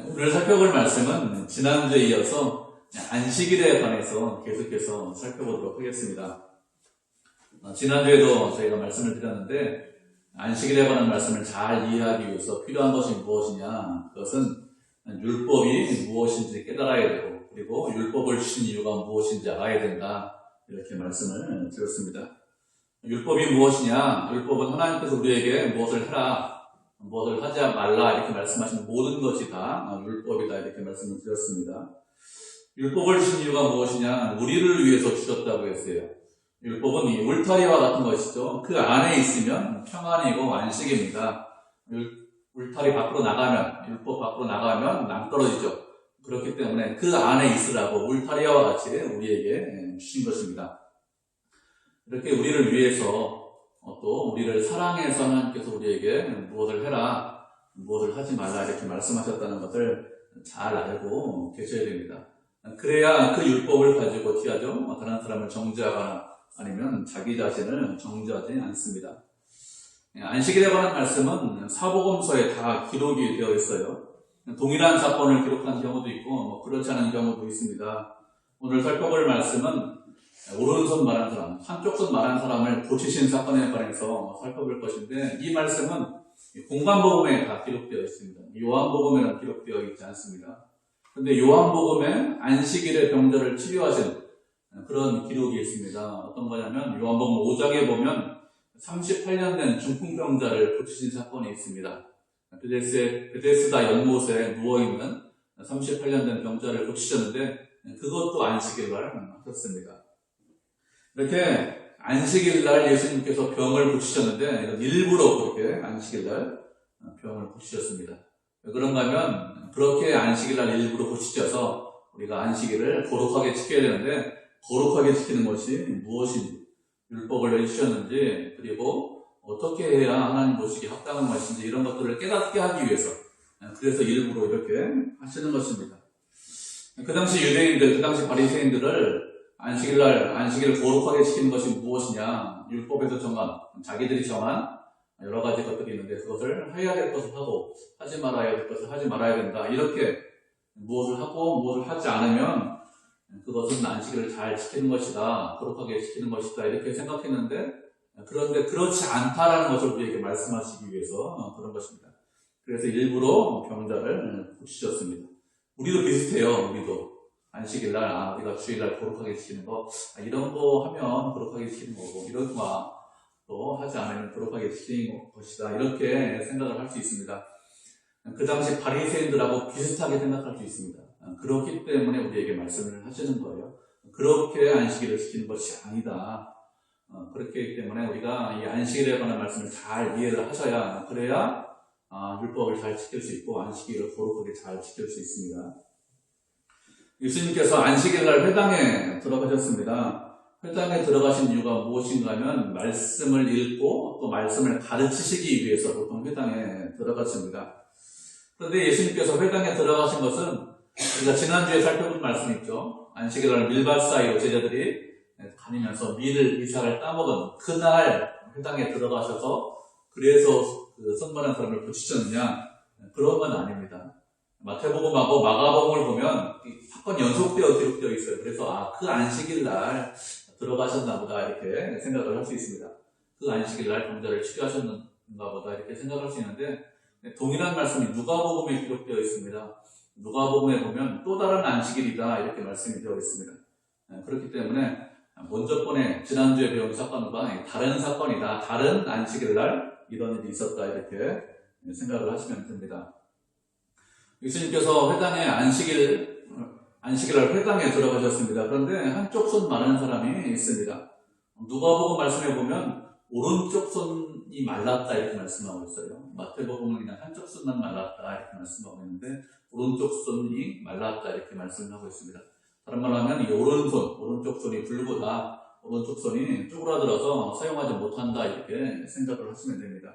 오늘 살펴볼 말씀은 지난주에 이어서 안식일에 관해서 계속해서 살펴보도록 하겠습니다. 지난주에도 저희가 말씀을 드렸는데 안식일에 관한 말씀을 잘 이해하기 위해서 필요한 것이 무엇이냐, 그것은 율법이 무엇인지 깨달아야 되고, 그리고 율법을 주신 이유가 무엇인지 알아야 된다, 이렇게 말씀을 드렸습니다. 율법이 무엇이냐? 율법은 하나님께서 우리에게 무엇을 해라, 무엇을 하지 말라 이렇게 말씀하신 모든 것이 다 율법이다, 이렇게 말씀을 드렸습니다. 율법을 주신 이유가 무엇이냐? 우리를 위해서 주셨다고 했어요. 율법은 이 울타리와 같은 것이죠. 그 안에 있으면 평안이고 안식입니다. 울타리 밖으로 나가면, 율법 밖으로 나가면 낭떠러지죠. 그렇기 때문에 그 안에 있으라고 울타리와 같이 우리에게 주신 것입니다. 이렇게 우리를 위해서 또 우리를 사랑해서 하나님께서 우리에게 무엇을 해라, 무엇을 하지 말라 이렇게 말씀하셨다는 것을 잘 알고 계셔야 됩니다. 그래야 그 율법을 가지고 어떻게 하죠? 다른 사람을 정죄하거나 아니면 자기 자신을 정죄하지 않습니다. 안식일에 관한 말씀은 사복음서에 다 기록이 되어 있어요. 동일한 사건을 기록한 경우도 있고 그렇지 않은 경우도 있습니다. 오늘 살펴볼 말씀은 오른손 말한 사람, 한쪽 손 말한 사람을 고치신 사건에 관해서 살펴볼 것인데, 이 말씀은 공관복음에 다 기록되어 있습니다. 요한복음에는 기록되어 있지 않습니다. 그런데 요한복음에 안식일의 병자를 치료하신 그런 기록이 있습니다. 어떤 거냐면 요한복음 5장에 보면 38년 된 중풍병자를 고치신 사건이 있습니다. 베데스다 연못에 누워있는 38년 된 병자를 고치셨는데, 그것도 안식일날 하셨습니다. 이렇게 안식일날 예수님께서 병을 고치셨는데 일부러 그렇게 안식일날 병을 고치셨습니다. 왜 그런가 하면 그렇게 안식일날 일부러 고치셔서 우리가 안식일을 거룩하게 지켜야 되는데, 거룩하게 지키는 것이 무엇인지, 율법을 내주셨는지, 그리고 어떻게 해야 하나님 보시기에 합당한 것인지, 이런 것들을 깨닫게 하기 위해서, 그래서 일부러 이렇게 하시는 것입니다. 그 당시 유대인들, 그 당시 바리새인들을 안식일을 거룩하게 지키는 것이 무엇이냐, 율법에서 정한, 자기들이 정한 여러 가지 것들이 있는데, 그것을 해야 될 것을 하고 하지 말아야 될 것을 하지 말아야 된다, 이렇게 무엇을 하고 무엇을 하지 않으면 그것은 안식일을 잘 지키는 것이다, 거룩하게 지키는 것이다, 이렇게 생각했는데, 그런데 그렇지 않다라는 것을 우리에게 말씀하시기 위해서 그런 것입니다. 그래서 일부러 병자를 고치셨습니다. 우리도 비슷해요. 우리도 안식일날, 우리가 주일날 거룩하게 지키는 거, 이런 거 하면 거룩하게 지키는 거고, 이런 거 또 하지 않으면 거룩하게 지키는 것이다, 이렇게 생각을 할 수 있습니다. 그 당시 바리새인들하고 비슷하게 생각할 수 있습니다. 그렇기 때문에 우리에게 말씀을 하시는 거예요. 그렇게 안식일을 지키는 것이 아니다. 그렇기 때문에 우리가 이 안식일에 관한 말씀을 잘 이해를 하셔야, 그래야 율법을 잘 지킬 수 있고 안식일을 거룩하게 잘 지킬 수 있습니다. 예수님께서 안식일날 회당에 들어가셨습니다. 회당에 들어가신 이유가 무엇인가 하면 말씀을 읽고 또 말씀을 가르치시기 위해서 보통 회당에 들어가십니다. 그런데 예수님께서 회당에 들어가신 것은 우리가 지난주에 살펴본 말씀 있죠. 안식일날 밀밭 사이로 제자들이 다니면서 이삭을 따먹은 그날 회당에 들어가셔서 그래서 그 선만한 사람을 고치셨느냐, 그런 건 아닙니다. 마태복음하고 마가복음을 보면 사건이 연속되어 기록되어 있어요. 그래서 그 안식일날 들어가셨나 보다, 이렇게 생각을 할 수 있습니다. 그 안식일날 병자를 치료하셨는가 보다, 이렇게 생각할 수 있는데, 동일한 말씀이 누가복음에 기록되어 있습니다. 누가복음에 보면 또 다른 안식일이다, 이렇게 말씀이 되어 있습니다. 그렇기 때문에 먼저 번에 지난주에 배운 사건과 다른 사건이다, 다른 안식일날 이런 일이 있었다, 이렇게 생각을 하시면 됩니다. 예수님께서 회당에 안식일날 회당에 들어가셨습니다. 그런데 한쪽 손 마른 사람이 있습니다. 누가복음 말씀에 보면 오른쪽 손이 말랐다, 이렇게 말씀하고 있어요. 마태복음은 그냥 한쪽 손만 말랐다, 이렇게 말씀하고 있는데, 오른쪽 손이 말랐다, 이렇게 말씀하고 있습니다. 다른 말로 하면 이 오른쪽 손이 불구다, 오른쪽 손이 쪼그라들어서 사용하지 못한다, 이렇게 생각을 하시면 됩니다.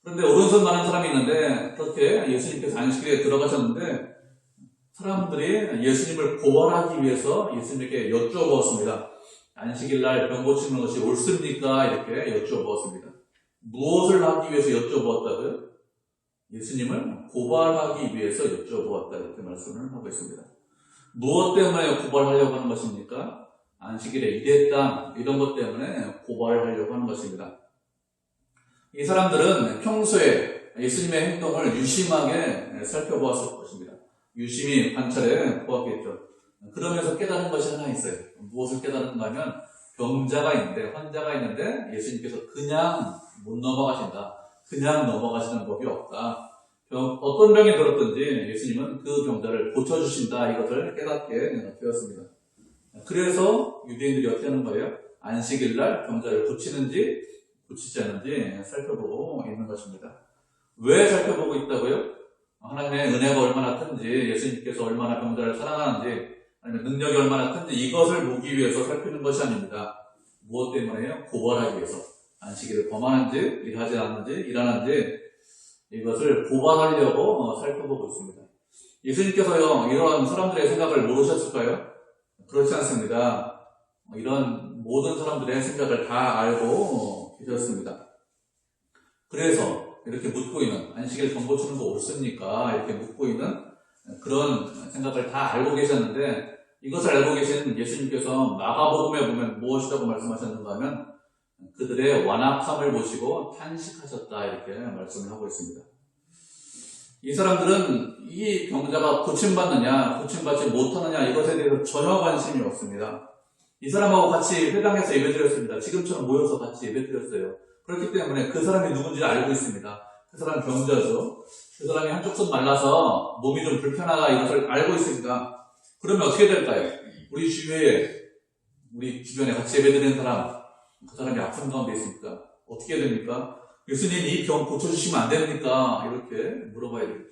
그런데 오른손 마른 사람이 있는데, 그렇게 예수님께서 안식일에 들어가셨는데, 사람들이 예수님을 고발하기 위해서 예수님에게 여쭤보았습니다. 안식일날 병 고치는 것이 옳습니까? 이렇게 여쭤보았습니다. 무엇을 하기 위해서 여쭤보았다고요? 예수님을 고발하기 위해서 여쭤보았다 이렇게 말씀을 하고 있습니다. 무엇 때문에 고발하려고 하는 것입니까? 안식일에 이랬다 이런 것 때문에 고발을 하려고 하는 것입니다. 이 사람들은 평소에 예수님의 행동을 유심하게 살펴보았을 것입니다. 유심히 관찰해 보았겠죠. 그러면서 깨달은 것이 하나 있어요. 무엇을 깨달은가 하면 병자가 있는데, 환자가 있는데 예수님께서 그냥 못 넘어가신다. 그냥 넘어가시는 법이 없다. 어떤 병이 들었든지 예수님은 그 병자를 고쳐주신다. 이것을 깨닫게 되었습니다. 그래서 유대인들이 어떻게 하는 거예요? 안식일날 병자를 고치는지 고치지 않는지 살펴보고 있는 것입니다. 왜 살펴보고 있다고요? 하나님의 은혜가 얼마나 큰지, 예수님께서 얼마나 병자를 사랑하는지, 아니면 능력이 얼마나 큰지 이것을 보기 위해서 살피는 것이 아닙니다. 무엇 때문에요? 고발하기 위해서. 안식일을 범하는지, 일하지 않는지, 일하는지 이것을 고발하려고 살펴보고 있습니다. 예수님께서요, 이런 사람들의 생각을 모르셨을까요? 그렇지 않습니다. 이런 모든 사람들의 생각을 다 알고 계셨습니다. 그래서 이렇게 묻고 있는, 안식일 병 고치는 거 옳습니까? 이렇게 묻고 있는 그런 생각을 다 알고 계셨는데, 이것을 알고 계신 예수님께서 마가복음에 보면 무엇이라고 말씀하셨는가 하면 그들의 완악함을 보시고 탄식하셨다 이렇게 말씀을 하고 있습니다. 이 사람들은 이 병자가 고침받느냐 고침받지 못하느냐 이것에 대해서 전혀 관심이 없습니다. 이 사람하고 같이 회당에서 예배드렸습니다. 지금처럼 모여서 같이 예배드렸어요. 그렇기 때문에 그 사람이 누군지 알고 있습니다. 그 사람은 병자죠. 그 사람이 한쪽 손 말라서 몸이 좀 불편하다 이것을 알고 있습니다. 그러면 어떻게 될까요? 우리 주변에 같이 예배드리는 사람, 그 사람이 아픈 가운데 있습니까? 어떻게 됩니까? 예수님 이 병 고쳐주시면 안 됩니까? 이렇게 물어봐야 되겠죠.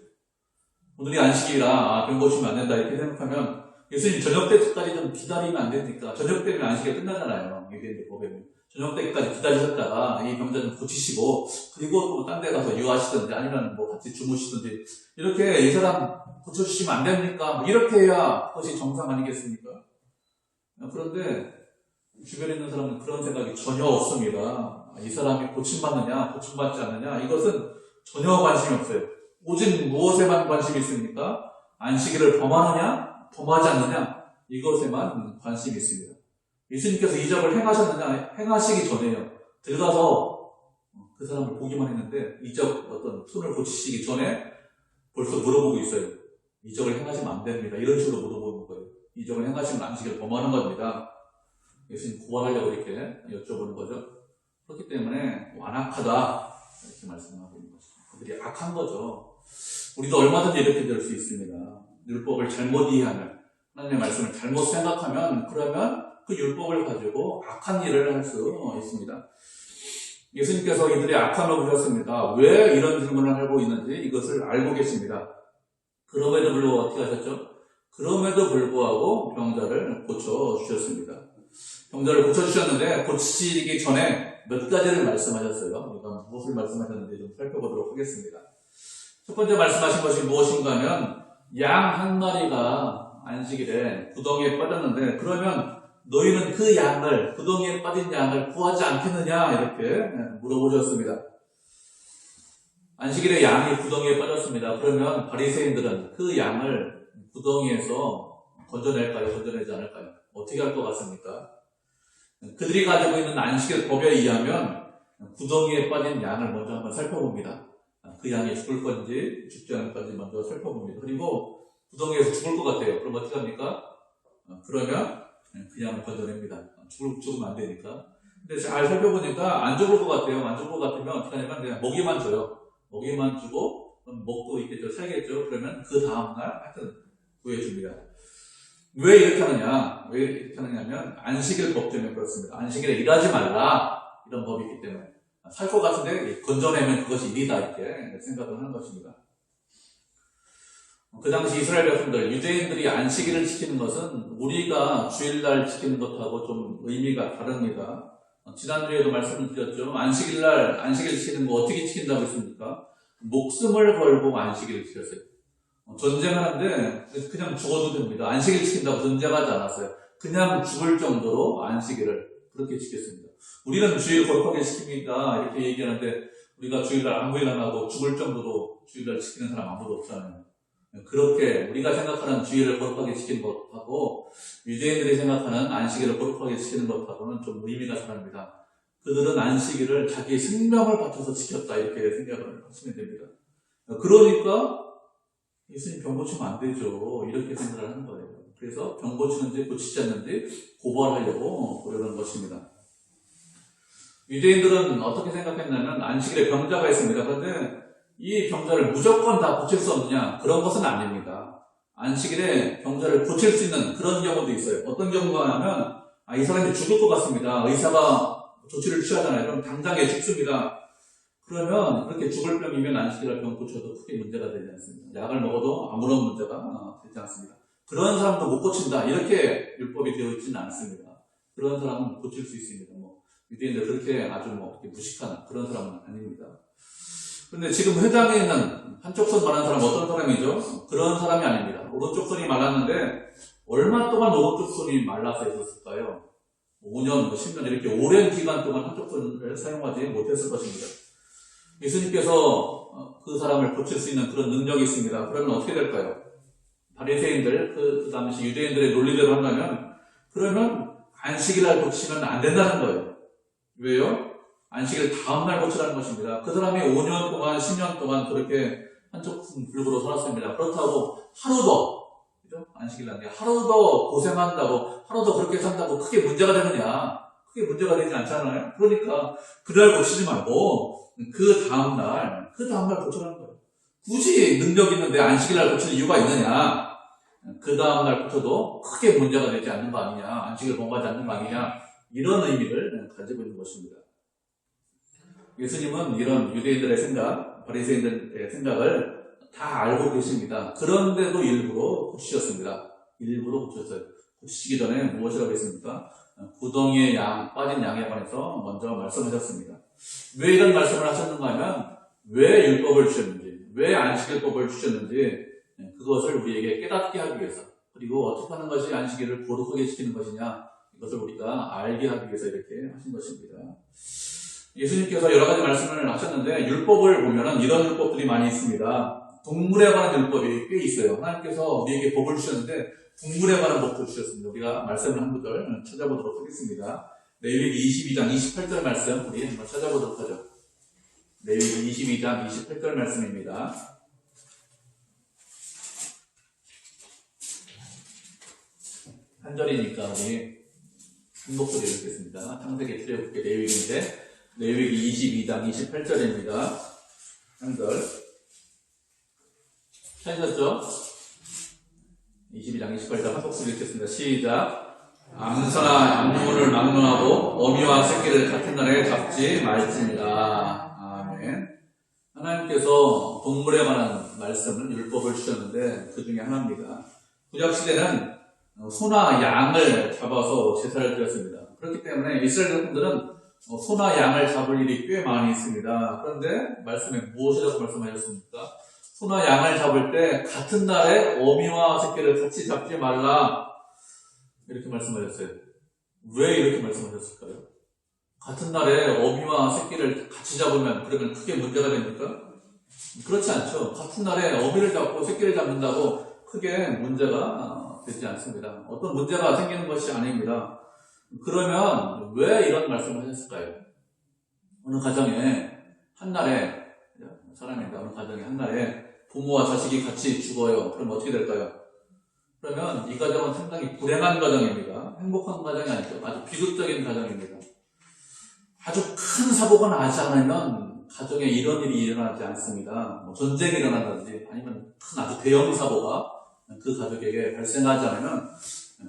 오늘이 안식일이라 병 고치면 안 된다 이렇게 생각하면 예수님 저녁 때까지 좀 기다리면 안 됩니까? 저녁 때면 안식일 끝나잖아요. 유대인들 법에는. 저녁 때까지 기다리셨다가 이 병자 좀 고치시고 그리고 또 딴 데 가서 유하시든지 아니면 뭐 같이 주무시든지 이렇게 이 사람 고쳐주시면 안 됩니까? 이렇게 해야 그것이 정상 아니겠습니까? 그런데 주변에 있는 사람은 그런 생각이 전혀 없습니다. 이 사람이 고침받느냐 고침받지 않느냐 이것은 전혀 관심이 없어요. 오직 무엇에만 관심이 있습니까? 안식일을 범하느냐 범하지 않느냐 이것에만 관심이 있습니다. 예수님께서 이적을 행하셨느냐 행하시기 전에요. 들어가서 그 사람을 보기만 했는데 이적 어떤 손을 고치시기 전에 벌써 물어보고 있어요. 이적을 행하시면 안 됩니다. 이런 식으로 물어보는 거예요. 이적을 행하시면 안식일을 범하는 겁니다. 예수님 고발하려고 이렇게 여쭤보는 거죠. 그렇기 때문에 완악하다 이렇게 말씀하고 있는 것이죠. 그들이 악한 거죠. 우리도 얼마든지 이렇게 될 수 있습니다. 율법을 잘못 이해하면 하나님의 말씀을 잘못 생각하면 그러면 그 율법을 가지고 악한 일을 할 수 있습니다. 예수님께서 이들의 악함을 보셨습니다. 왜 이런 질문을 하고 있는지 이것을 알고 계십니다. 그럼에도 불구하고 어떻게 하셨죠? 그럼에도 불구하고 병자를 고쳐주셨습니다. 병자를 고쳐주셨는데 고치시기 전에 몇 가지를 말씀하셨어요. 우리가 무엇을 말씀하셨는지 좀 살펴보도록 하겠습니다. 첫 번째 말씀하신 것이 무엇인가 하면 양 한 마리가 안식일에 구덩이에 빠졌는데 그러면 너희는 그 양을 구덩이에 빠진 양을 구하지 않겠느냐 이렇게 물어보셨습니다. 안식일에 양이 구덩이에 빠졌습니다. 그러면 바리새인들은 그 양을 구덩이에서 건져낼까요? 건져내지 않을까요? 어떻게 할 것 같습니까? 그들이 가지고 있는 안식일 법에 의하면 구덩이에 빠진 양을 먼저 한번 살펴봅니다. 그 양이 죽을 건지 죽지 않을 건지 먼저 살펴봅니다. 그리고 구덩이에서 죽을 것 같아요. 그럼 어떻게 합니까? 그러면 그 양을 건져냅니다. 죽으면 안 되니까. 근데 잘 살펴보니까 안 죽을 것 같아요. 안 죽을 것 같으면 어떻게 하냐면 그냥 먹이만 줘요. 먹이만 주고 먹고 있겠죠. 살겠죠. 그러면 그 다음날 하여튼 구해줍니다. 왜 이렇게 하느냐? 왜 이렇게 하느냐면 안식일 법 때문에 그렇습니다. 안식일에 일하지 말라 이런 법이 있기 때문에 살 것 같은데 건져내면 그것이 일이다 이렇게 생각을 하는 것입니다. 그 당시 이스라엘 백성들 유대인들이 안식일을 지키는 것은 우리가 주일날 지키는 것하고 좀 의미가 다릅니다. 지난주에도 말씀을 드렸죠. 안식일날 안식일 지키는 거 어떻게 지킨다고 했습니까? 목숨을 걸고 안식일을 지켰어요. 전쟁하는데 그냥 죽어도 됩니다. 안식일 지킨다고 전쟁하지 않았어요. 그냥 죽을 정도로 안식일을 그렇게 지켰습니다. 우리는 주일 거룩하게 지킵니다. 이렇게 얘기하는데 우리가 주일날 아무 일 안 하고 죽을 정도로 주일날 지키는 사람 아무도 없잖아요. 그렇게 우리가 생각하는 주일을 거룩하게 지키는 것하고 유대인들이 생각하는 안식일을 거룩하게 지키는 것하고는 좀 의미가 다릅니다. 그들은 안식일을 자기의 생명을 바쳐서 지켰다 이렇게 생각을 하시면 됩니다. 그러니까 예수님 병 고치면 안 되죠. 이렇게 생각을 하는 거예요. 그래서 병 고치는지 고치지 않는지 고발하려고 그러는 것입니다. 유대인들은 어떻게 생각했냐면 안식일에 병자가 있습니다. 그런데 이 병자를 무조건 다 고칠 수 없느냐? 그런 것은 아닙니다. 안식일에 병자를 고칠 수 있는 그런 경우도 있어요. 어떤 경우가 하면 이 사람이 죽을 것 같습니다. 의사가 조치를 취하잖아요. 그럼 당장에 죽습니다. 그러면 그렇게 죽을 병이면 안식일에 병 고쳐도 크게 문제가 되지 않습니다. 약을 먹어도 아무런 문제가 되지 않습니다. 그런 사람도 못 고친다. 이렇게 율법이 되어 있지는 않습니다. 그런 사람은 고칠 수 있습니다. 유대인들 그렇게 아주 무식한 그런 사람은 아닙니다. 그런데 지금 회당에 있는 한쪽 손 말하는 사람 어떤 사람이죠? 그런 사람이 아닙니다. 오른쪽 손이 말랐는데 얼마 동안 오른쪽 손이 말라서 있었을까요? 5년, 10년 이렇게 오랜 기간 동안 한쪽 손을 사용하지 못했을 것입니다. 예수님께서 그 사람을 고칠 수 있는 그런 능력이 있습니다. 그러면 어떻게 될까요? 바리새인들, 그 당시 유대인들의 논리대로 한다면 그러면 안식일날 고치면 안 된다는 거예요. 왜요? 안식일 다음날 고치라는 것입니다. 그 사람이 5년 동안, 10년 동안 그렇게 한쪽 불구로 살았습니다. 그렇다고 하루도, 그죠? 안식일날 하루도 고생한다고, 하루도 그렇게 산다고 크게 문제가 되느냐? 크게 문제가 되지 않잖아요? 그러니까 그날 고치지 말고 그 다음날 고치라는 거예요. 굳이 능력 있는데 안식일날 고치는 이유가 있느냐? 그 다음날 고쳐도 크게 문제가 되지 않는 거 아니냐? 안식일 범하지 않는 거 아니냐? 이런 의미를 가지고 있는 것입니다. 예수님은 이런 유대인들의 생각, 바리새인들의 생각을 다 알고 계십니다. 그런데도 일부러 고치셨습니다. 일부러 고쳤어요. 고치시기 전에 무엇이라고 했습니까? 구덩이에 빠진 양에 관해서 먼저 말씀하셨습니다. 왜 이런 말씀을 하셨는가 하면 왜 율법을 주셨는지, 왜 안식일법을 주셨는지 그것을 우리에게 깨닫게 하기 위해서, 그리고 어떻게 하는 것이 안식일을 거룩하게 지키는 것이냐, 이것을 우리가 알게 하기 위해서 이렇게 하신 것입니다. 예수님께서 여러 가지 말씀을 하셨는데 율법을 보면은 이런 율법들이 많이 있습니다. 동물에 관한 율법이 꽤 있어요. 하나님께서 우리에게 법을 주셨는데 동물에 관한 법도 주셨습니다. 우리가 말씀을 한 구절 찾아보도록 하겠습니다. 레위기 22장 28절 말씀 우리 한번 찾아보도록 하죠. 레위기 22장 28절 말씀입니다. 한 절이니까 우리 한 목소리 읽겠습니다. 창세기 출애굽기 레위기인데 레위기 22장 28절입니다. 한 절. 찾으셨죠? 22장 28절 한 목소리 읽겠습니다. 시작. 암소나 암물을 막론하고 어미와 새끼를 같은 날에 잡지 말지니라. 아멘. 하나님께서 동물에 관한 말씀을 율법을 주셨는데 그 중에 하나입니다. 구약시대는 소나 양을 잡아서 제사를 드렸습니다. 그렇기 때문에 이스라엘 백성들은 소나 양을 잡을 일이 꽤 많이 있습니다. 그런데 말씀에 무엇이라고 말씀하셨습니까? 소나 양을 잡을 때 같은 날에 어미와 새끼를 같이 잡지 말라 이렇게 말씀하셨어요. 왜 이렇게 말씀하셨을까요? 같은 날에 어미와 새끼를 같이 잡으면 그러면 크게 문제가 됩니까? 그렇지 않죠. 같은 날에 어미를 잡고 새끼를 잡는다고 크게 문제가 되지 않습니다. 어떤 문제가 생기는 것이 아닙니다. 그러면 왜 이런 말씀을 하셨을까요? 어느 가정에 한날에 사람입니다. 어느 가정에 한날에 부모와 자식이 같이 죽어요. 그럼 어떻게 될까요? 그러면 이 가정은 상당히 불행한 가정입니다. 행복한 가정이 아니죠. 아주 비극적인 가정입니다. 아주 큰 사고가 나지 않으면 가정에 이런 일이 일어나지 않습니다. 전쟁이 일어난다든지 아니면 큰 아주 대형 사고가 그 가족에게 발생하지 않으면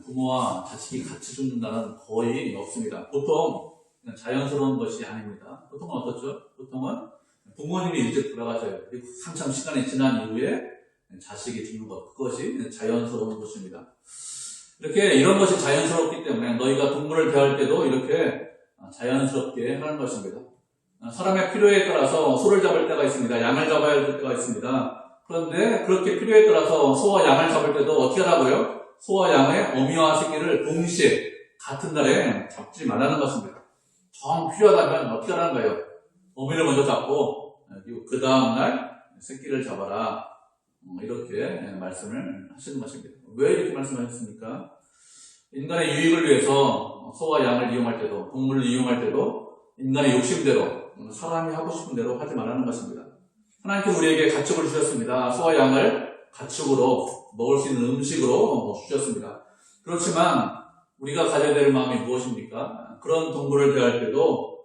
부모와 자식이 같이 죽는다는 거의 없습니다. 보통 자연스러운 것이 아닙니다. 보통은 어떻죠? 보통은 부모님이 일찍 돌아가셔요. 그리고 한참 시간이 지난 이후에 자식이 죽는 것, 그것이 자연스러운 것입니다. 이렇게 이런 것이 자연스럽기 때문에 너희가 동물을 대할 때도 이렇게 자연스럽게 하는 것입니다. 사람의 필요에 따라서 소를 잡을 때가 있습니다. 양을 잡아야 할 때가 있습니다. 그런데 그렇게 필요에 따라서 소와 양을 잡을 때도 어떻게 하라고요? 소와 양의 어미와 새끼를 동시에 같은 날에 잡지 말라는 것입니다. 정 필요하다면 어떻게 하라는 거예요? 어미를 먼저 잡고 그리고 그 다음날 새끼를 잡아라. 이렇게 말씀을 하시는 것입니다. 왜 이렇게 말씀하셨습니까? 인간의 유익을 위해서 소와 양을 이용할 때도, 동물을 이용할 때도 인간의 욕심대로, 사람이 하고 싶은 대로 하지 말라는 것입니다. 하나님께서 우리에게 가축을 주셨습니다. 소와 양을 가축으로 먹을 수 있는 음식으로 주셨습니다. 그렇지만 우리가 가져야 될 마음이 무엇입니까? 그런 동물을 대할 때도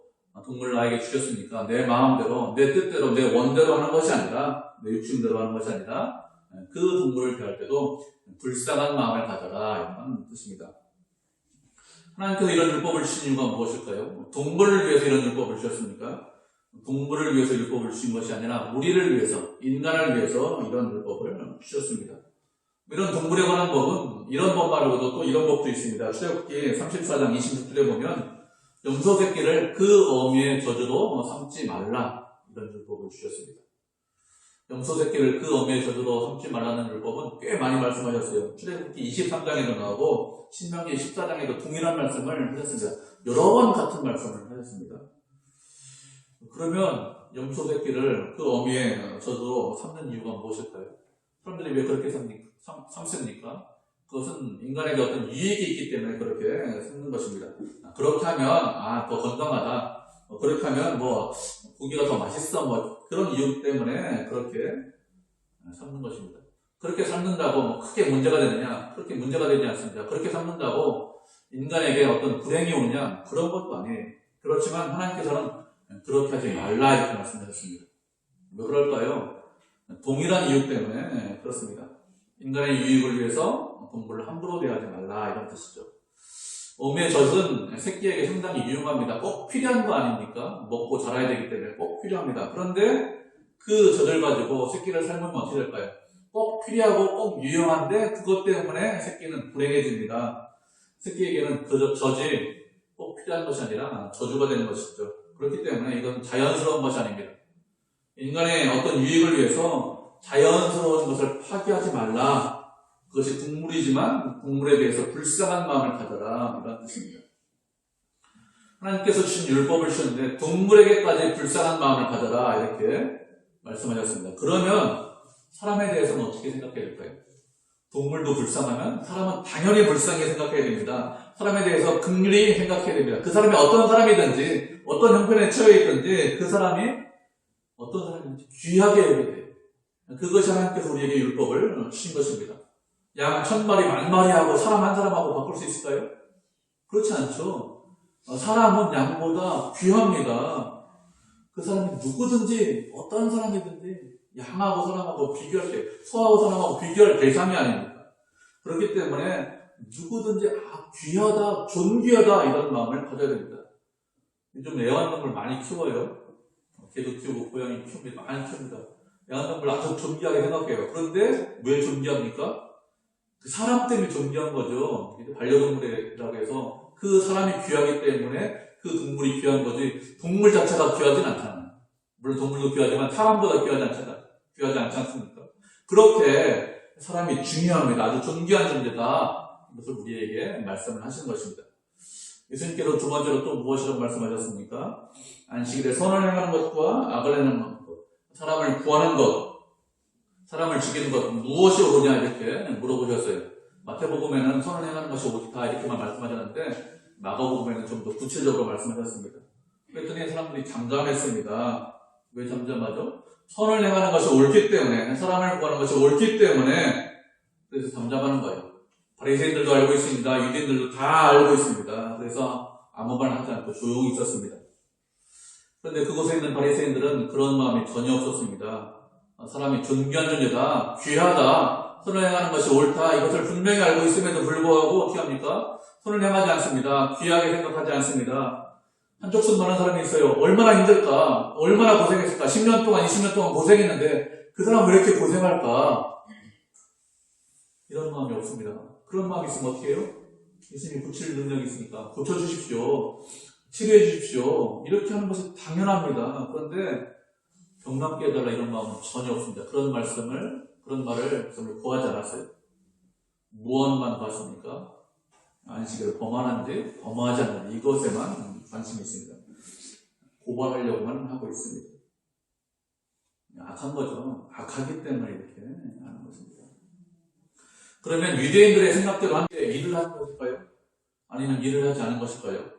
동물을 나에게 주셨으니까 내 마음대로, 내 뜻대로, 내 원대로 하는 것이 아니라, 내 육신대로 하는 것이 아니라 그 동물을 대할 때도 불쌍한 마음을 가져라, 이런 뜻입니다. 하나님께서 이런 율법을 주신 이유가 무엇일까요? 동물을 위해서 이런 율법을 주셨습니까? 동물을 위해서 율법을 주신 것이 아니라 우리를 위해서, 인간을 위해서 이런 율법을 주셨습니다. 이런 동물에 관한 법은 이런 법 말고도 또 이런 법도 있습니다. 출애굽기 34장 26절에 보면 염소 새끼를 그 어미의 저주로 삼지 말라, 이런 율법을 주셨습니다. 염소 새끼를 그 어미의 저주로 삼지 말라는 율법은 꽤 많이 말씀하셨어요. 출애굽기 23장에도 나오고 신명기 14장에도 동일한 말씀을 하셨습니다. 여러 번 같은 말씀을 하셨습니다. 그러면 염소 새끼를 그 어미의 저주로 삼는 이유가 무엇일까요? 사람들이 왜 그렇게 삼습니까? 그것은 인간에게 어떤 유익이 있기 때문에 그렇게 삼는 것입니다. 그렇게 하면 더 건강하다, 그렇게 하면 고기가 더 맛있어, 그런 이유 때문에 그렇게 삼는 것입니다. 그렇게 삼는다고 크게 문제가 되느냐? 그렇게 문제가 되지 않습니다. 그렇게 삼는다고 인간에게 어떤 불행이 오느냐? 그런 것도 아니에요. 그렇지만 하나님께서는 그렇게 하지 말라, 이렇게 말씀하셨습니다. 왜 그럴까요? 동일한 이유 때문에 그렇습니다. 인간의 유익을 위해서 동물을 함부로 대하지 말라, 이런 뜻이죠. 어미의 젖은 새끼에게 상당히 유용합니다. 꼭 필요한 거 아닙니까? 먹고 자라야 되기 때문에 꼭 필요합니다. 그런데 그 젖을 가지고 새끼를 삶으면 어떻게 될까요? 꼭 필요하고 꼭 유용한데 그것 때문에 새끼는 불행해집니다. 새끼에게는 그 젖이 꼭 필요한 것이 아니라 저주가 되는 것이죠. 그렇기 때문에 이건 자연스러운 것이 아닙니다. 인간의 어떤 유익을 위해서 자연스러운 것을 파괴하지 말라. 그것이 동물이지만 동물에 대해서 불쌍한 마음을 가져라, 이런 뜻입니다. 하나님께서 주신 율법을 주셨는데 동물에게까지 불쌍한 마음을 가져라, 이렇게 말씀하셨습니다. 그러면 사람에 대해서는 어떻게 생각해야 될까요? 동물도 불쌍하면 사람은 당연히 불쌍히 생각해야 됩니다. 사람에 대해서 긍휼히 생각해야 됩니다. 그 사람이 어떤 사람이든지 어떤 형편에 처해 있든지 그 사람이 어떤 사람인지 귀하게 여겨야 돼요. 그것이 하나님께서 우리에게 율법을 주신 것입니다. 양 1000마리, 10,000마리 하고 사람 한 사람하고 바꿀 수 있을까요? 그렇지 않죠. 사람은 양보다 귀합니다. 그 사람이 누구든지 어떤 사람이든지 양하고 사람하고 비교할 때, 소하고 사람하고 비교할 대상이 아닙니다. 그렇기 때문에 누구든지 귀하다, 존귀하다, 이런 마음을 가져야 됩니다. 요즘 애완동물 많이 키워요. 개도 키우고 고양이 키웁니다. 많이 키웁니다. 애완동물 아주 존귀하게 생각해요. 그런데 왜 존귀합니까? 그 사람 때문에 존귀한 거죠. 반려동물이라고 해서 그 사람이 귀하기 때문에 그 동물이 귀한 거지 동물 자체가 귀하진 않잖아요. 물론 동물도 귀하지만 사람보다 귀하지 않지 않습니까? 그렇게 사람이 중요합니다. 아주 존귀한 존재다. 이것을 우리에게 말씀을 하신 것입니다. 예수님께서 두 번째로 또 무엇이라고 말씀하셨습니까? 안식일에 선을 행하는 것과 악을 행하는 것, 사람을 구하는 것, 사람을 죽이는 것, 무엇이 옳으냐, 이렇게 물어보셨어요. 마태복음에는 선을 행하는 것이 옳다, 이렇게만 말씀하셨는데 마가복음에는 좀 더 구체적으로 말씀하셨습니다. 그랬더니 사람들이 잠잠했습니다. 왜 잠잠하죠? 선을 행하는 것이 옳기 때문에, 사람을 구하는 것이 옳기 때문에 그래서 잠잠하는 거예요. 바리새인들도 알고 있습니다. 유대인들도 다 알고 있습니다. 그래서 아무 말 하지 않고 조용히 있었습니다. 그런데 그곳에 있는 바리새인들은 그런 마음이 전혀 없었습니다. 사람이 존귀한 존재다, 귀하다, 선을 행하는 것이 옳다, 이것을 분명히 알고 있음에도 불구하고 어떻게 합니까? 선을 행하지 않습니다. 귀하게 생각하지 않습니다. 한쪽순 많은 사람이 있어요. 얼마나 힘들까? 얼마나 고생했을까? 10년 동안, 20년 동안 고생했는데 그 사람 왜 이렇게 고생할까? 이런 마음이 없습니다. 그런 마음이 있으면 어떻게 해요? 예수님이 고칠 능력이 있으니까 고쳐주십시오. 치료해 주십시오. 이렇게 하는 것이 당연합니다. 그런데 경납게 해달라, 이런 마음은 전혀 없습니다. 그런 말을 정말 구하지 않았어요. 무엇만 봤습니까? 안식일을 범하는지 범하지 않는지 이것에만 관심이 있습니다. 고발하려고만 하고 있습니다. 악한 거죠. 악하기 때문에 이렇게 하는 것입니다. 그러면 유대인들의 생각대로 함께 일을 하는 것일까요? 아니면 일을 하지 않은 것일까요?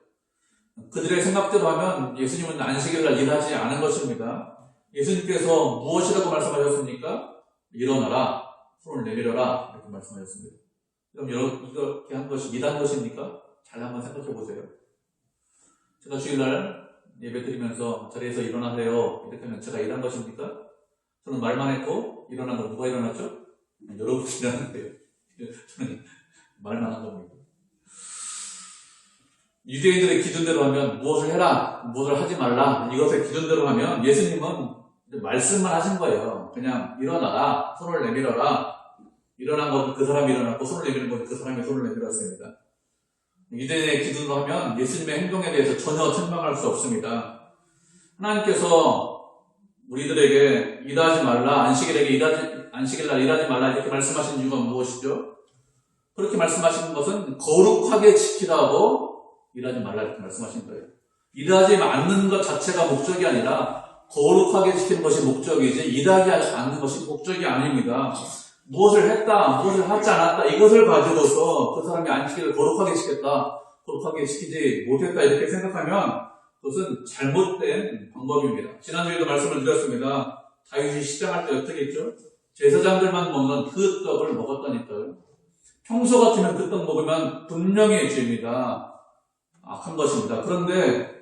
그들의 생각대로 하면 예수님은 안식일날 일하지 않은 것입니다. 예수님께서 무엇이라고 말씀하셨습니까? 일어나라, 손을 내밀어라 이렇게 말씀하셨습니다. 그럼 이렇게 한 것이 일한 것입니까? 잘 한번 생각해 보세요. 제가 주일날 예배 드리면서 자리에서 일어나세요 이렇게 하면 제가 일한 것입니까? 저는 말만 했고 일어난 건 누가 일어났죠? 여러분이 일어났는데요. 저는 말만 한 겁니다. 유대인들의 기준대로 하면 무엇을 해라, 무엇을 하지 말라 이것의 기준대로 하면 예수님은 말씀만 하신 거예요. 그냥 일어나라, 손을 내밀어라. 일어난 건 그 사람이 일어났고 손을 내미는 건 그 사람이 손을 내밀었습니다. 유대인의 기준으로 하면 예수님의 행동에 대해서 전혀 책망할 수 없습니다. 하나님께서 우리들에게 일하지 말라, 안식일날 일하지 말라 이렇게 말씀하신 이유가 무엇이죠? 그렇게 말씀하시는 것은 거룩하게 지키라고 일하지 말라 이렇게 말씀하신 거예요. 일하지 않는 것 자체가 목적이 아니라 거룩하게 지키는 것이 목적이지 일하지 않는 것이 목적이 아닙니다. 무엇을 했다, 무엇을 하지 않았다 이것을 가지고서 그 사람이 안식일을 거룩하게 지켰다, 거룩하게 지키지 못했다 이렇게 생각하면 그것은 잘못된 방법입니다. 지난주에도 말씀을 드렸습니다. 다윗이 시장할 때 어떻게 했죠? 제사장들만 먹는 그 떡을 먹었다니까요. 평소 같으면 그 떡 먹으면 분명히 죄입니다. 악한 것입니다. 그런데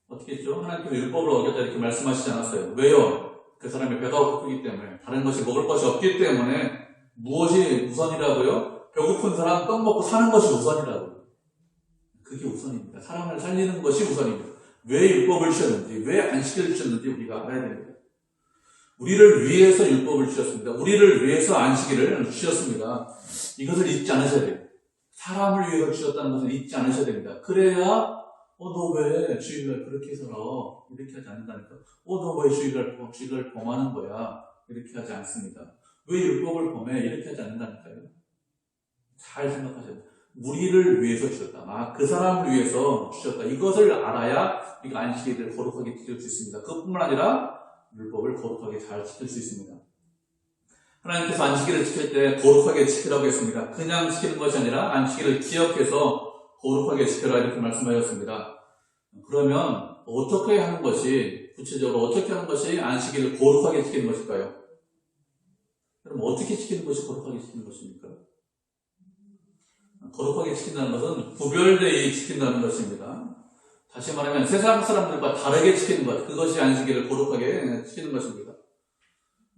어떻게 했죠? 하나님께서 율법을 어겼다 이렇게 말씀하시지 않았어요. 왜요? 그 사람의 배가 고프기 때문에, 다른 것이 먹을 것이 없기 때문에. 무엇이 우선이라고요? 배고픈 사람 떡 먹고 사는 것이 우선이라고요. 그게 우선입니다. 사람을 살리는 것이 우선입니다. 왜 율법을 주셨는지, 왜 안식일을 주셨는지 우리가 알아야 됩니다. 우리를 위해서 율법을 주셨습니다. 우리를 위해서 안식일을 주셨습니다. 이것을 잊지 않으셔야 돼요. 사람을 위해서 주셨다는 것을 잊지 않으셔야 됩니다. 그래야 너 왜 주일날 그렇게 살아? 이렇게 하지 않는다니까. 너 왜 주일날 범하는 거야? 이렇게 하지 않습니다. 왜 율법을 범해? 이렇게 하지 않는다니까요. 잘 생각하셔야 돼요. 우리를 위해서 주셨다. 그 사람을 위해서 주셨다. 이것을 알아야 우리가 안식일을 거룩하게 지킬 수 있습니다. 그뿐만 아니라 율법을 거룩하게 잘 지킬 수 있습니다. 하나님께서 안식일을 지킬 때 거룩하게 지키라고 했습니다. 그냥 지키는 것이 아니라 안식일을 기억해서 거룩하게 지켜라 이렇게 말씀하셨습니다. 그러면 어떻게 하는 것이, 구체적으로 어떻게 하는 것이 안식일을 거룩하게 지키는 것일까요? 그럼 어떻게 지키는 것이 거룩하게 지키는 것입니까? 거룩하게 지킨다는 것은 구별되이 지킨다는 것입니다. 다시 말하면 세상 사람들과 다르게 지키는 것, 그것이 안식일을 거룩하게 지키는 것입니다.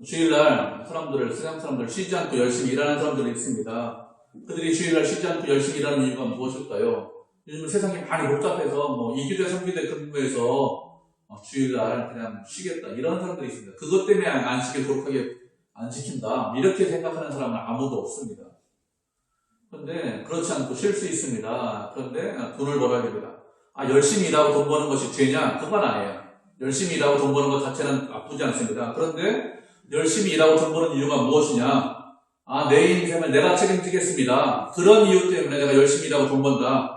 주일날 세상 사람들 쉬지 않고 열심히 일하는 사람들이 있습니다. 그들이 주일날 쉬지 않고 열심히 일하는 이유가 무엇일까요? 요즘 세상이 많이 복잡해서 2교대, 3교대 근무해서 주일날 그냥 쉬겠다 이런 사람들이 있습니다. 그것 때문에 안식일 거룩하게 안 지킨다 이렇게 생각하는 사람은 아무도 없습니다. 그런데 그렇지 않고 쉴 수 있습니다. 그런데 돈을 벌어야 됩니다. 열심히 일하고 돈 버는 것이 죄냐? 그건 아니에요. 열심히 일하고 돈 버는 것 자체는 나쁘지 않습니다. 그런데 열심히 일하고 돈 버는 이유가 무엇이냐? 내 인생을 내가 책임지겠습니다. 그런 이유 때문에 내가 열심히 일하고 돈 번다.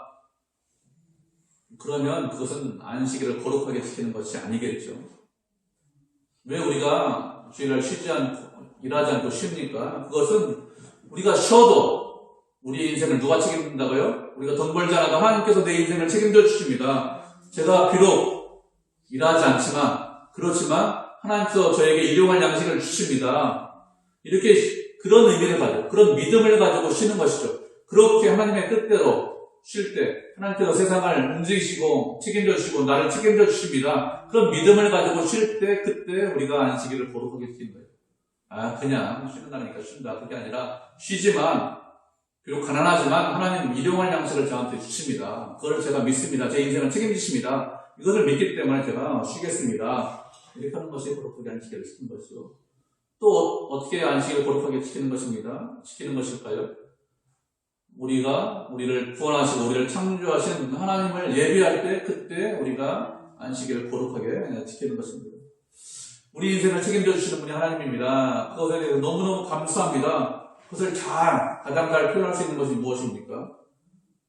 그러면 그것은 안식일을 거룩하게 지키는 것이 아니겠죠. 왜 우리가 주일날 일하지 않고 쉽니까? 그것은 우리가 쉬어도 우리 인생을 누가 책임진다고요? 우리가 돈 벌지 않아도 하나님께서 내 인생을 책임져 주십니다. 제가 비록 일하지 않지만, 그렇지만 하나님께서 저에게 일용할 양식을 주십니다. 이렇게 그런 의미를 가지고, 그런 믿음을 가지고 쉬는 것이죠. 그렇게 하나님의 뜻대로 쉴 때 하나님께서 세상을 움직이시고 책임져 주시고 나를 책임져 주십니다. 그런 믿음을 가지고 쉴 때 그때 우리가 안식일을 거룩하게 지키는 거예요. 그냥 쉬는 날이니까 쉰다. 그게 아니라 쉬지만, 비록 가난하지만 하나님 일용할 양식을 저한테 주십니다. 그걸 제가 믿습니다. 제 인생을 책임지십니다. 이것을 믿기 때문에 제가 쉬겠습니다. 이렇게 하는 것이 거룩하게 안식일을 지키는 것이죠. 또 어떻게 안식일을 거룩하게 지키는 것일까요? 우리를 구원하시고 우리를 창조하신 하나님을 예비할 때 그때 우리가 안식일을 거룩하게 지키는 것입니다. 우리 인생을 책임져 주시는 분이 하나님입니다. 그것에 대해서 너무너무 감사합니다. 그것을 가장 잘 표현할 수 있는 것이 무엇입니까?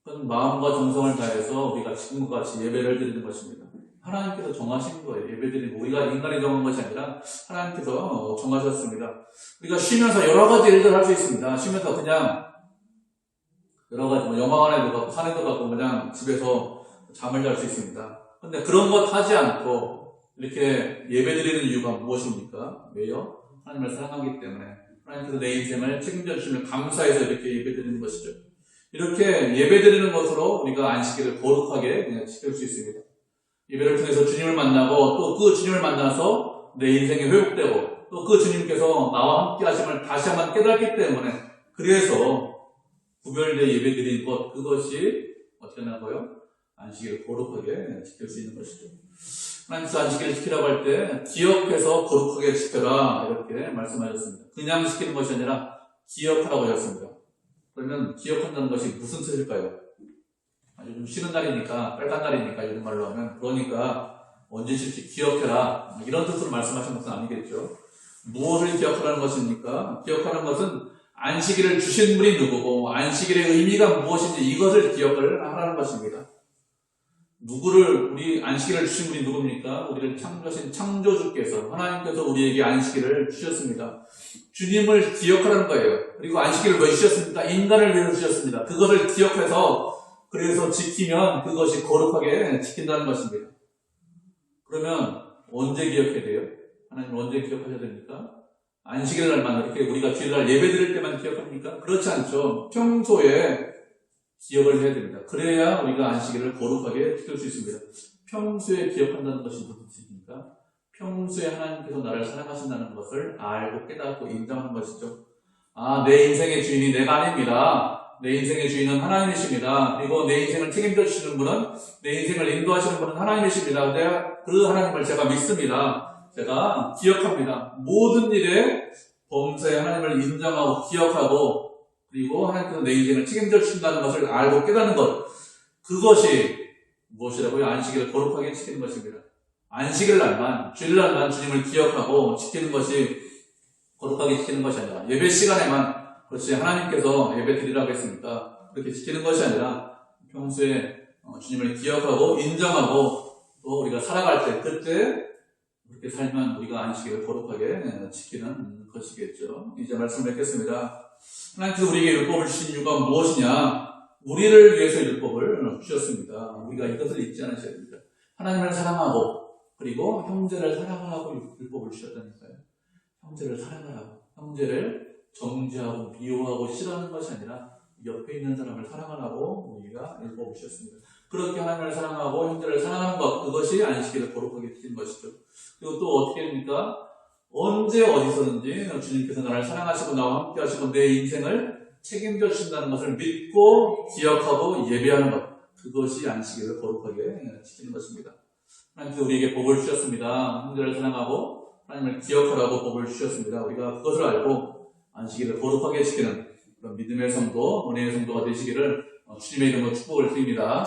그건 마음과 정성을 다해서 우리가 지금과 같이 예배를 드리는 것입니다. 하나님께서 정하신 거예요. 예배드리고 우리가 인간이 정한 것이 아니라 하나님께서 정하셨습니다. 우리가 쉬면서 여러 가지 일들을 할 수 있습니다. 쉬면서 그냥 여러 가지 영화관에도 가고 산에도 가고 그냥 집에서 잠을 잘 수 있습니다. 근데 그런 것 하지 않고 이렇게 예배드리는 이유가 무엇입니까? 왜요? 하나님을 사랑하기 때문에 하나님께서 내 인생을 책임져 주시면 감사해서 이렇게 예배드리는 것이죠. 이렇게 예배드리는 것으로 우리가 안식일을 거룩하게 그냥 지킬 수 있습니다. 예배를 통해서 주님을 만나고 또 그 주님을 만나서 내 인생이 회복되고 또 그 주님께서 나와 함께 하심을 다시 한번 깨닫기 때문에 그래서 구별된 예배 드린 것 그것이 어떻게 나고요? 안식일을 거룩하게 지킬 수 있는 것이죠. 하나님께서 안식일을 지키라고 할 때 기억해서 거룩하게 지켜라 이렇게 말씀하셨습니다. 그냥 지키는 것이 아니라 기억하라고 하셨습니다. 그러면 기억한다는 것이 무슨 뜻일까요? 요즘 쉬는 날이니까 빨간 날이니까 이런 말로 하면 그러니까 언제 쉴지 기억해라 이런 뜻으로 말씀하신 것은 아니겠죠. 무엇을 기억하라는 것입니까? 기억하는 것은 안식일을 주신 분이 누구고 안식일의 의미가 무엇인지 이것을 기억을 하라는 것입니다. 우리 안식일을 주신 분이 누굽니까? 우리를 창조하신 창조주께서 하나님께서 우리에게 안식일을 주셨습니다. 주님을 기억하라는 거예요. 그리고 안식일을 왜 주셨습니까? 인간을 위해서 주셨습니다. 그것을 기억해서 그래서 지키면 그것이 거룩하게 지킨다는 것입니다. 그러면 언제 기억해야 돼요? 하나님 언제 기억하셔야 됩니까? 안식일 날만 이렇게 우리가 주일날 예배 드릴 때만 기억합니까? 그렇지 않죠. 평소에 기억을 해야 됩니다. 그래야 우리가 안식일을 거룩하게 지킬 수 있습니다. 평소에 기억한다는 것이 무슨 뜻입니까? 평소에 하나님께서 나를 사랑하신다는 것을 알고 깨닫고 인정하는 것이죠. 내 인생의 주인이 내가 아닙니다. 내 인생의 주인은 하나님이십니다. 그리고 내 인생을 책임져 주시는 분은, 내 인생을 인도하시는 분은 하나님이십니다. 그 하나님을 제가 믿습니다. 제가 기억합니다. 모든 일에 범사에 하나님을 인정하고 기억하고 그리고 하나님께서 내 인생을 책임져 주신다는 것을 알고 깨닫는 것 그것이 무엇이라고요? 안식일을 거룩하게 지키는 것입니다. 안식일 날만 주일날만 주님을 기억하고 지키는 것이 거룩하게 지키는 것이 아니라 예배 시간에만 그렇지 하나님께서 예배 드리라고 했으니까 그렇게 지키는 것이 아니라 평소에 주님을 기억하고 인정하고 또 우리가 살아갈 때 그때 그렇게 살면 우리가 안식일을 거룩하게 지키는 것이겠죠. 이제 말씀을 맺겠습니다. 하나님께서 우리에게 율법을 주신 이유가 무엇이냐? 우리를 위해서 율법을 주셨습니다. 우리가 이것을 잊지 않으셔야 됩니다. 하나님을 사랑하고 그리고 형제를 사랑하라고 율법을 주셨다니까요. 형제를 사랑하라고. 형제를 정죄하고 미워하고 싫어하는 것이 아니라 옆에 있는 사람을 사랑하라고 우리가 율법을 주셨습니다. 그렇게 하나님을 사랑하고 형제를 사랑하는 것 그것이 안식일을 거룩하게 지키는 것이죠. 그리고 또 어떻게 됩니까? 언제 어디서든지 주님께서 나를 사랑하시고 나와 함께 하시고 내 인생을 책임져 주신다는 것을 믿고 기억하고 예배하는 것 그것이 안식일을 거룩하게 지키는 것입니다. 하나님께서 우리에게 복을 주셨습니다. 형제를 사랑하고 하나님을 기억하라고 복을 주셨습니다. 우리가 그것을 알고 안식일을 거룩하게 지키는 그런 믿음의 성도, 은혜의 성도가 되시기를 주님의 이름으로 축복을 드립니다.